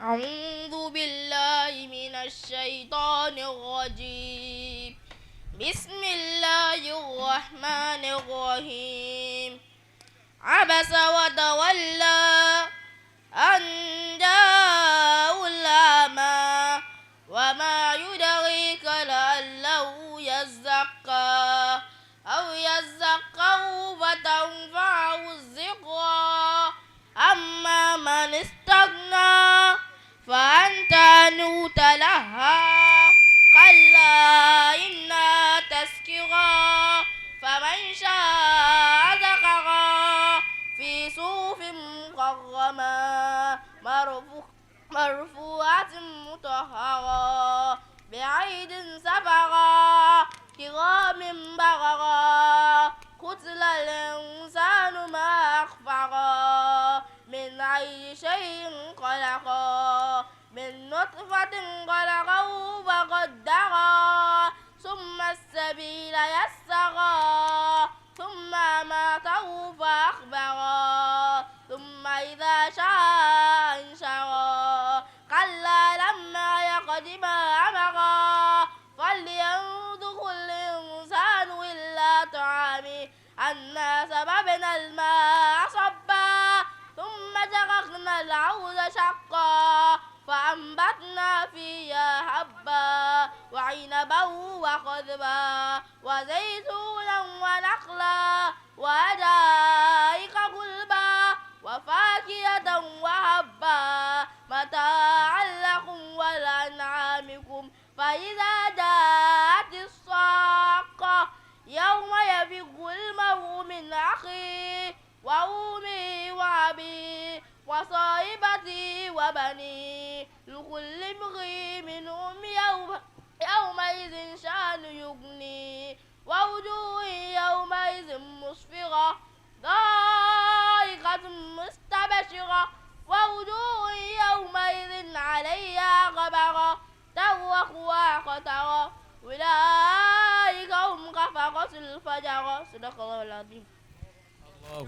أعوذ بالله من الشيطان الرجيم. بسم الله الرحمن الرحيم. عبس وتولى أن جاءه الأعمى وما يدريك لعله يزكى أو يذكر فتنفعه الذكرى أما من استغنى فأنت عنه تلهى كلا إنها تذكرة فمن شاء ذكره في صحف مكرمة مرفوعة مطهرة بأيد سفرة كرام بررة قتل الإنسان ما أكفره من أي شيء خلقه من نطفة خلقه فقدره ثم السبيل يسره ثم أماته فأخبره ثم إذا شاء أنشره كلا لما يقض ما أمره فلينظر الإنسان إلا طعامه أنا سببنا الماء صبا ثم شققنا الأرض شقا فأنبتنا فيها حبا وعنبا وقضبا وزيتونا ونخلا وحدائق غلبا وفاكهة وحبا متاعا لكم ولأنعامكم فإذا جاءت الصاخة يوم يفر المرء من أخيه وأمه وأبيه وصاحبته وبنيه لكل امرئ منهم يومئذ شأن يغنيه ووجوه يومئذ مسفرة ضاحكة مستبشرة ووجوه يومئذ عليها غبرة ترهقها قترة أولئك هم كفرة الفجرة. صدق الله العظيم.